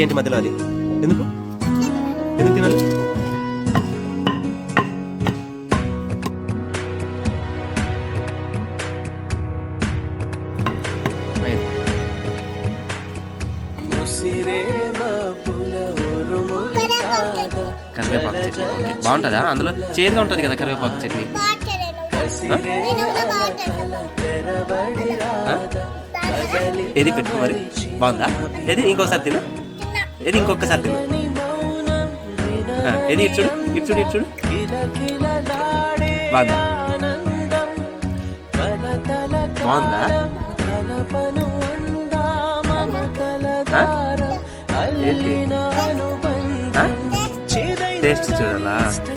ఏంటి మధ్యలో అది ఎందుకు ఎందుకు తినాలి? కరివేపాకు చట్నీ బాగుంటుందా? అందులో చేదుగా ఉంటుంది కదా కరివేపాకు చట్నీ. ఏది పెట్టుకో మరి, బాగుందా? ఏది ఇంకోసారి తిను, ఏది ఇంకొకసారి తిను, ఏది ఇటు చూడు ఇటు చూడు ఇటు చూడు, బాగుందా? బాగుందా? ఏంటి టేస్ట్ చూడాలా?